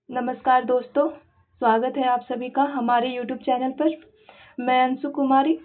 नमस्कार दोस्तों, स्वागत है आप सभी का हमारे YouTube चैनल पर। मैं अंशु कुमारी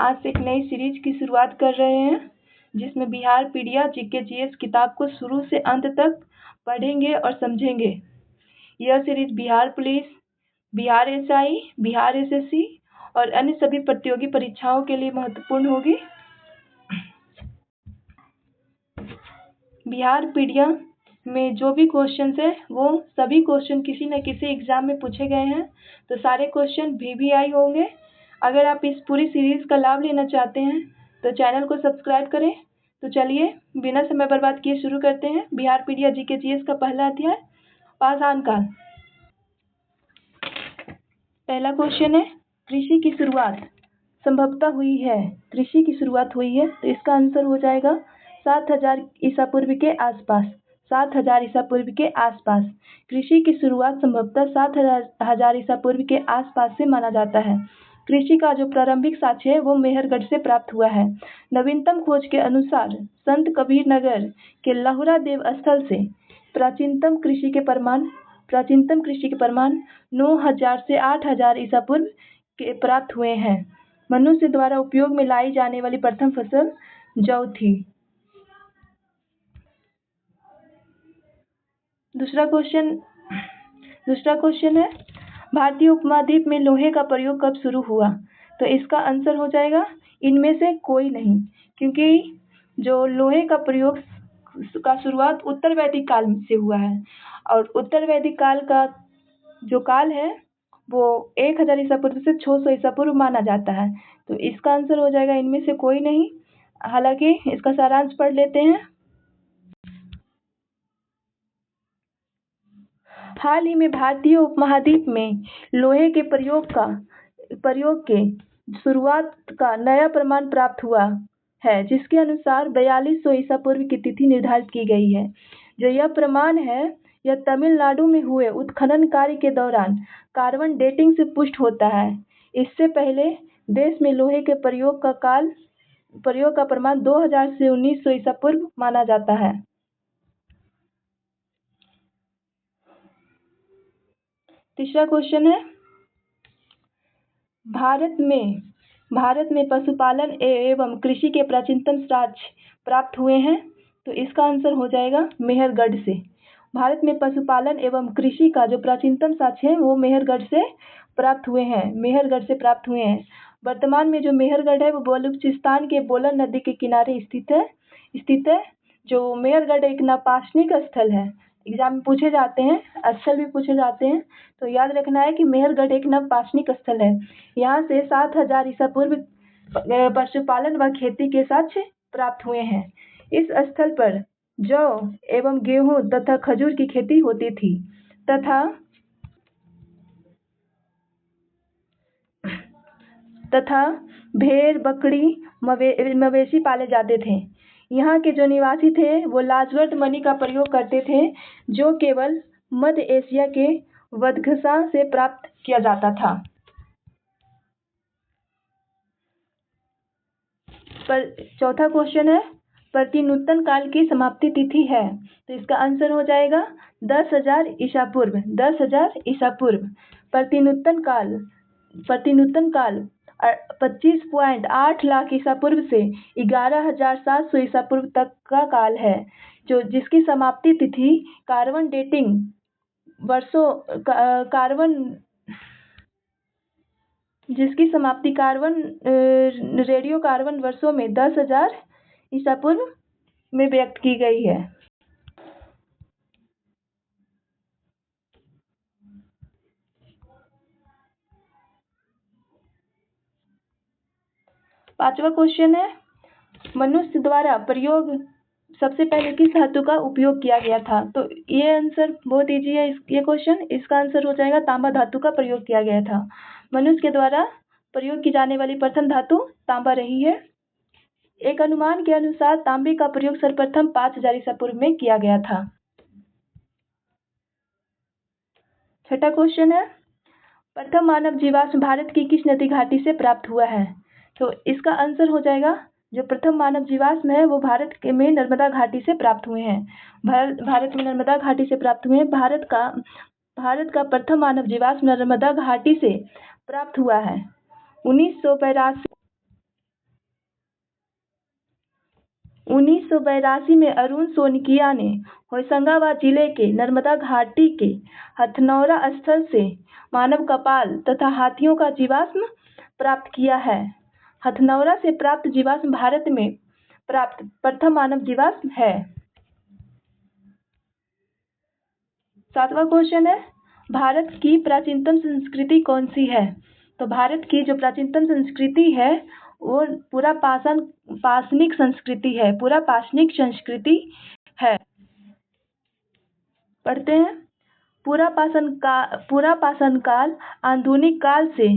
आज से एक नई सीरीज की शुरुआत कर रहे हैं, जिसमें बिहार पीडिया जीके जीएस किताब को शुरू से अंत तक पढ़ेंगे और समझेंगे। यह series Bihar police, Bihar SI, Bihar SSC और अन्य सभी प्रतियोगी परीक्षाओं के लिए महत्वपूर्ण होगी। बिहार पीडिया में जो भी क्वेश्चंस है वो सभी क्वेश्चन किसी न किसी एग्जाम में पूछे गए हैं, तो सारे क्वेश्चन VVI होंगे। अगर आप इस पूरी सीरीज का लाभ लेना चाहते हैं तो चैनल को सब्सक्राइब करें। तो चलिए बिना समय बर्बाद किए शुरू करते हैं। बिहार पीडिया जीके जीएस का पहला अध्याय पाषाण काल। पहला क्वेश्चन है, कृषि की शुरुआत संभवतः हुई है। कृषि की शुरुआत हुई है तो इसका आंसर हो जाएगा 7000 ईसा पूर्व के आसपास। 7000 ईसा पूर्व के आसपास कृषि की शुरुआत संभवतः 7000 ईसा पूर्व के आसपास से माना जाता है। कृषि का जो प्रारंभिक साक्ष्य है वो मेहरगढ़ से प्राप्त हुआ है। नवीनतम खोज के अनुसार संत कबीर नगर के लहुरा देव स्थल से प्राचीनतम कृषि के प्रमाण 9000 से 8000 ईसा पूर्व के प्राप्त हुए हैं। मनुष्य द्वारा उपयोग में लाई जाने वाली प्रथम फसल जौ थी। दूसरा क्वेश्चन है, भारतीय उपमहाद्वीप में लोहे का प्रयोग कब शुरू हुआ? तो इसका आंसर हो जाएगा इनमें से कोई नहीं, क्योंकि जो लोहे का प्रयोग का शुरुआत उत्तर वैदिक काल से हुआ है और उत्तर वैदिक काल का जो काल है वो 1000 ईसा पूर्व से 600 ईसा पूर्व माना जाता है। तो इसका आंसर हो जाएगा इनमें से कोई नहीं। हालांकि इसका सारांश पढ़ लेते हैं। हाल ही में भारतीय उपमहाद्वीप में लोहे के प्रयोग के शुरुआत का नया प्रमाण प्राप्त हुआ है, जिसके अनुसार 4200 ईसा पूर्व की तिथि निर्धारित की गई है। जो यह प्रमाण है यह तमिलनाडु में हुए उत्खनन कार्य के दौरान कार्बन डेटिंग से पुष्ट होता है। इससे पहले देश में लोहे के प्रयोग का प्रमाण 2000 से 1900 ईसा पूर्व माना जाता है। तीसरा क्वेश्चन है, भारत में पशुपालन एवं कृषि के प्राचीनतम साक्ष्य प्राप्त हुए हैं। तो इसका आंसर हो जाएगा मेहरगढ़ से। भारत में पशुपालन एवं कृषि का जो प्राचीनतम साक्ष्य है वो मेहरगढ़ से प्राप्त हुए हैं। वर्तमान में जो मेहरगढ़ है वो बलूचिस्तान के बोलन नदी के किनारे स्थित है। जो मेहरगढ़ एक नापासनिक स्थल है, एग्जाम में पूछे जाते हैं, स्थल भी पूछे जाते हैं, तो याद रखना है कि मेहरगढ़ एक नवपाषाणिक स्थल है। यहाँ से 7000 ईसा पूर्व पशुपालन व खेती के साक्ष्य प्राप्त हुए हैं। इस स्थल पर जौ एवं गेहूं तथा खजूर की खेती होती थी तथा भेड़, बकरी, मवेशी पाले जाते थे। यहाँ के जो निवासी थे वो लाजवर्त मणि का प्रयोग करते थे, जो केवल मध्य एशिया के वदघसा से प्राप्त किया जाता था। चौथा क्वेश्चन है, प्रतिनूतन काल की समाप्ति तिथि है। तो इसका आंसर हो जाएगा 10,000 ईसा पूर्व। 10,000 ईसा पूर्व प्रतिनूतन काल 25.8 लाख ईसा पूर्व से 11,700 ईसा पूर्व तक का काल है, जो जिसकी समाप्ति तिथि कार्बन डेटिंग रेडियो कार्बन वर्षों में 10,000 ईसा पूर्व में व्यक्त की गई है। पांचवा क्वेश्चन है, मनुष्य द्वारा प्रयोग सबसे पहले किस धातु का उपयोग किया गया था? तो ये आंसर बहुत इजी है। ये क्वेश्चन, इसका आंसर हो जाएगा तांबा धातु का प्रयोग किया गया था। मनुष्य के द्वारा प्रयोग की जाने वाली प्रथम धातु तांबा रही है। एक अनुमान के अनुसार तांबे का प्रयोग सर्वप्रथम 5000 ईसा पूर्व में किया गया था। छठा क्वेश्चन है, प्रथम मानव जीवाश्म भारत की किस नदी घाटी से प्राप्त हुआ है? तो इसका आंसर हो जाएगा जो प्रथम मानव जीवाश्म है वो भारत में नर्मदा घाटी से प्राप्त हुए हैं। भारत में नर्मदा घाटी से प्राप्त हुए हैं। भारत का भारत का प्रथम मानव जीवाश्म नर्मदा घाटी से प्राप्त हुआ है? 1982 में अरुण सोनकिया ने होशंगाबाद जिले के नर्मदा घाटी के हथनौरा स्थल से मानव कपाल तथा हाथियों का जीवाश्म प्राप्त किया है। हथनौरा से प्राप्त जीवाश्म भारत में प्राप्त प्रथम मानव जीवाश्म है। 7वां क्वेश्चन है, भारत की प्राचीनतम संस्कृति कौन सी है? तो भारत की जो प्राचीनतम संस्कृति है वो पूरा पाषाणिक संस्कृति है, पूरा पाषाणिक संस्कृति है। पढ़ते हैं, पूरा पाषाण काल आधुनिक काल से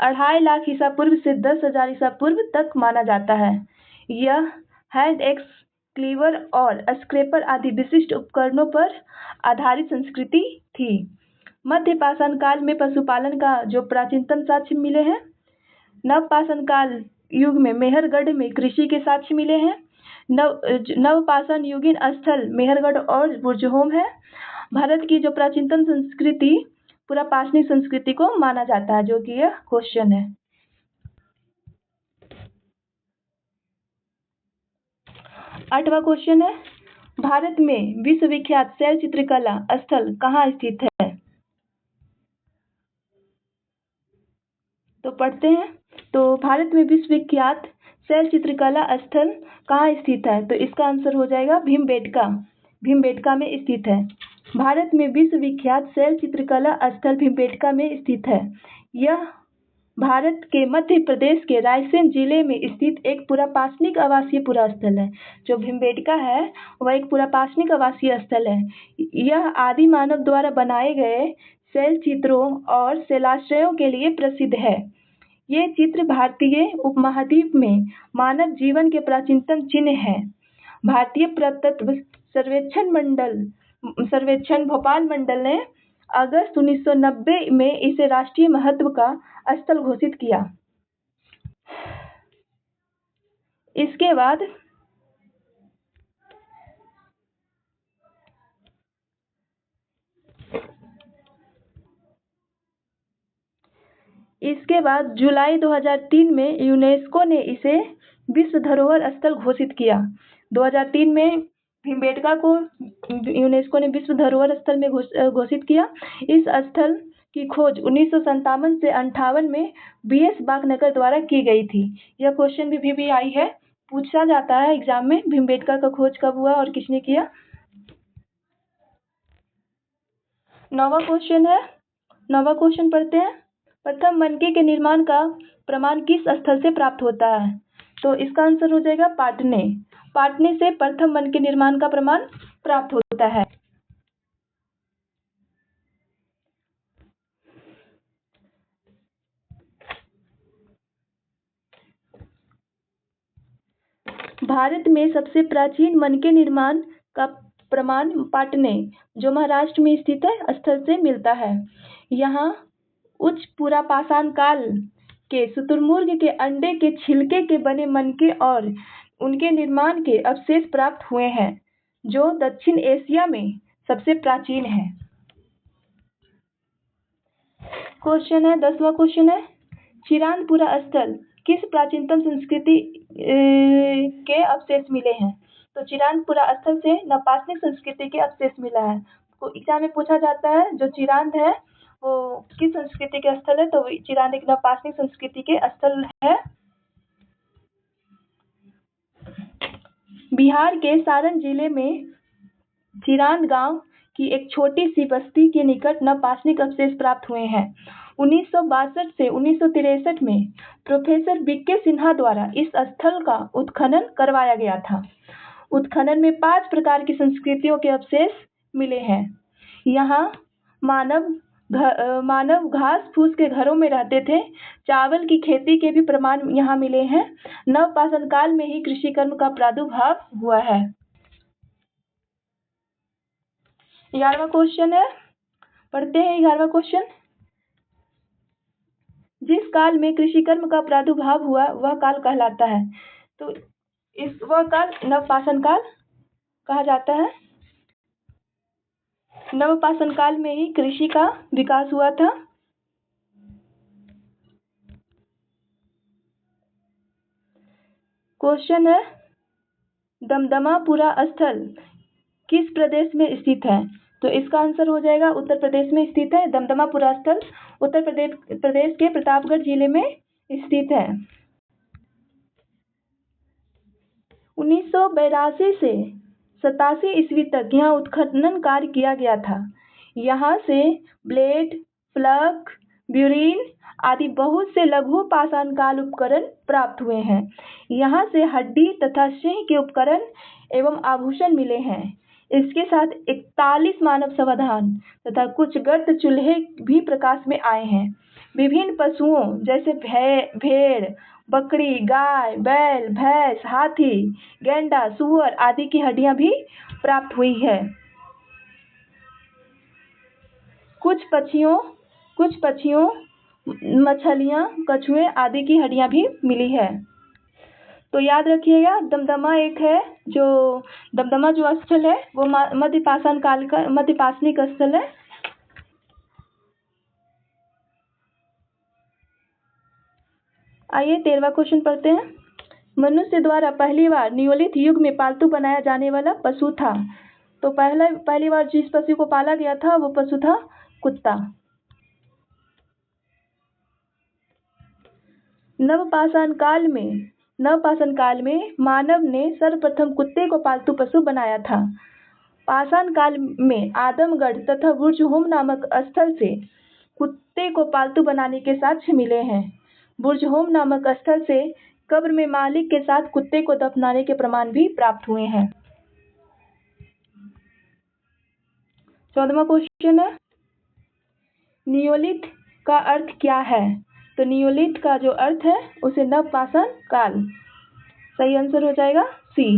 2.5 लाख ईसा पूर्व से 10,000 ईसा पूर्व तक माना जाता है। यह हैंड एक्स, क्लीवर और स्क्रैपर आदि विशिष्ट उपकरणों पर आधारित संस्कृति थी। मध्य पाषाण काल में पशुपालन का जो प्राचीनतम साक्ष्य मिले हैं। नव पाषाण काल युग में मेहरगढ़ में कृषि के साक्ष्य मिले हैं। नव पाषाण युगीन स्थल मेहरगढ़ और बुरजहोम है। भारत की जो प्राचीनतम संस्कृति पूरा पाषाणिक संस्कृति को माना जाता है, जो कि यह क्वेश्चन है। 8वां क्वेश्चन है, भारत में विश्वविख्यात शैल चित्रकला स्थल कहाँ स्थित है? तो पढ़ते हैं, तो भारत में विश्वविख्यात शैल चित्रकला स्थल कहाँ स्थित है? तो इसका आंसर हो जाएगा भीमबेटका में स्थित है। भारत में विश्वविख्यात शैल चित्रकला स्थल भीमबेटका में स्थित है। यह भारत के मध्य प्रदेश के रायसेन जिले में स्थित एक पुरापाषाणिक आवासीय पुरा स्थल है। जो भीमबेटका है वह एक पुरापाषाणिक आवासीय स्थल है। यह आदि मानव द्वारा बनाए गए शैल चित्रों और शैलाश्रयों के लिए प्रसिद्ध है। ये चित्र भारतीय उपमहाद्वीप में मानव जीवन के प्राचीनतम चिन्ह हैं। भारतीय पुरातत्व सर्वेक्षण भोपाल मंडल ने अगस्त 1990 में इसे राष्ट्रीय महत्व का स्थल घोषित किया। इसके बाद जुलाई 2003 में यूनेस्को ने इसे विश्व धरोहर स्थल घोषित किया। 2003 में भीमबेटका को यूनेस्को ने विश्व धरोहर स्थल में घोषित किया। इस स्थल की खोज 1957 से 58 में BS बागनगर द्वारा की गई थी। यह क्वेश्चन भी आई है, पूछा जाता है एग्जाम में, भीमबेटका का खोज कब हुआ और किसने किया। 9वां क्वेश्चन है, 9वां क्वेश्चन पढ़ते हैं, प्रथम मनके के निर्माण का प्रमाण किस स्थल से प्राप्त होता है? तो इसका आंसर हो जाएगा पाटने से प्रथम मनके निर्माण का प्रमाण प्राप्त होता है। भारत में सबसे प्राचीन मनके निर्माण का प्रमाण पाटने, जो महाराष्ट्र में स्थित है, स्थल से मिलता है। यहाँ उच्च पुरापाषाण काल के शुतुरमुर्ग के अंडे के छिलके के बने मनके और उनके निर्माण के अवशेष प्राप्त हुए हैं, जो दक्षिण एशिया में सबसे प्राचीन है। क्वेश्चन है, 10वां क्वेश्चन है, चिरांदपुरा स्थल किस प्राचीनतम संस्कृति के अवशेष मिले हैं? तो चिरांदपुरा स्थल से नवपाषाणिक संस्कृति के अवशेष मिला है। तो एग्जाम में पूछा जाता है जो चिरांद है वो किस संस्कृति के स्थल है? तो चिरांद एक नवपाषाणिक संस्कृति के स्थल है। बिहार के सारण जिले में चिरांद गांव की एक छोटी सी बस्ती के निकट नवपाषाणिक अवशेष प्राप्त हुए हैं। 1962 से 1963 में प्रोफेसर बीके सिन्हा द्वारा इस स्थल का उत्खनन करवाया गया था। उत्खनन में 5 प्रकार की संस्कृतियों के अवशेष मिले हैं। यहाँ मानव घास फूस के घरों में रहते थे। चावल की खेती के भी प्रमाण यहाँ मिले हैं। नवपाषाण काल में ही कृषि कर्म का प्रादुर्भाव हुआ है। 11वां क्वेश्चन है, पढ़ते हैं 11वां क्वेश्चन। जिस काल में कृषि कर्म का प्रादुर्भाव हुआ वह काल कहलाता है? तो वह काल नवपाषाण काल कहा जाता है। नवपाषाण काल में ही कृषि का विकास हुआ था। क्वेश्चन है, दमदमापुरा स्थल किस प्रदेश में स्थित है? तो इसका आंसर हो जाएगा उत्तर प्रदेश में स्थित है। दमदमापुरा स्थल उत्तर प्रदेश के प्रतापगढ़ जिले में स्थित है। 1982 से 87 ईस्वी तक यहाँ उत्खनन कार्य किया गया था। यहाँ से ब्लेड, प्लग, ब्यूरिन आदि बहुत से लघु पाषाण काल उपकरण प्राप्त हुए हैं। यहाँ से हड्डी तथा सिंह के उपकरण एवं आभूषण मिले हैं। इसके साथ 41 मानव समाधान तथा कुछ गर्त चूल्हे भी प्रकाश में आए हैं। विभिन्न पशुओं जैसे भेड़, बकरी, गाय, बैल, भैंस, हाथी, गैंडा, सूअर आदि की हड्डियां भी प्राप्त हुई है। कुछ पक्षियों, मछलियां, कछुए आदि की हड्डियां भी मिली है। तो याद रखिएगा, दमदमा जो स्थल है वो मध्यपाषाणिक स्थल है। आइए 13वां क्वेश्चन पढ़ते हैं। मनुष्य द्वारा पहली बार नियोलिथ युग में पालतू बनाया जाने वाला पशु था। तो पहली बार जिस पशु को पाला गया था वो पशु था कुत्ता। नवपाषाण काल में मानव ने सर्वप्रथम कुत्ते को पालतू पशु बनाया था। पाषाण काल में आदमगढ़ तथा बुर्जहोम नामक स्थल से कुत्ते को पालतू बनाने के साक्ष्य मिले हैं। बुर्जहोम नामक स्थल से कब्र में मालिक के साथ कुत्ते को दफनाने के प्रमाण भी प्राप्त हुए हैं। 14वां क्वेश्चन है, नियोलिथ का अर्थ क्या है? तो नियोलिथ का जो अर्थ है उसे नवपाषाण काल। सही आंसर हो जाएगा सी।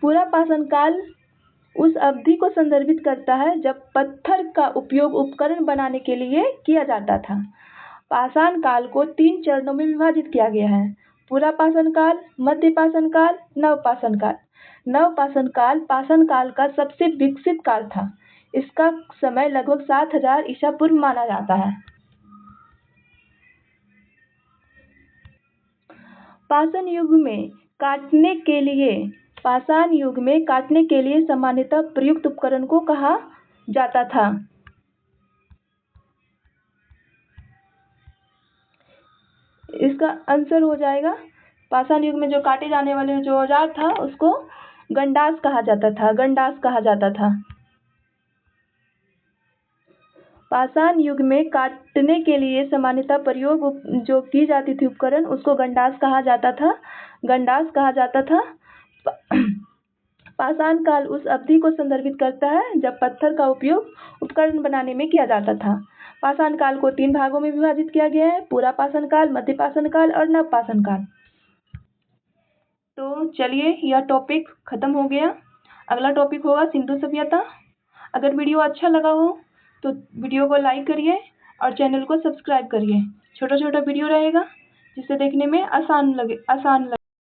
पूरा पाषाण काल उस अवधि को संदर्भित करता है जब पत्थर का उपयोग उपकरण बनाने के लिए किया जाता था। पाषाण काल को 3 चरणों में विभाजित किया गया है: पूरा पाषाण काल, मध्य पाषाण काल, नवपाषाण काल। नवपाषाण काल पाषाण काल का सबसे विकसित काल था। इसका समय लगभग 7000 ईसा पूर्व माना जाता है। पाषाण युग में काटने के लिए सामान्यतः प्रयुक्त उपकरण को कहा जाता था। इसका आंसर हो जाएगा, पाषाण युग में जो काटे जाने वाले जो औजार था उसको गंडास कहा जाता था। पाषाण युग में काटने के लिए सामान्यतः प्रयोग जो की जाती थी उपकरण उसको गंडास कहा जाता था। पाषाण काल उस अवधि को संदर्भित करता है जब पत्थर का उपयोग उपकरण बनाने में किया जाता था। पाषाण काल को 3 भागों में विभाजित किया गया है: पूरा पाषाण काल, मध्य पाषाण काल और नवपाषाण काल। तो चलिए, यह टॉपिक खत्म हो गया। अगला टॉपिक होगा सिंधु सभ्यता। अगर वीडियो अच्छा लगा हो तो वीडियो को लाइक करिए और चैनल को सब्सक्राइब करिए। छोटा वीडियो रहेगा जिससे देखने में आसान लगे।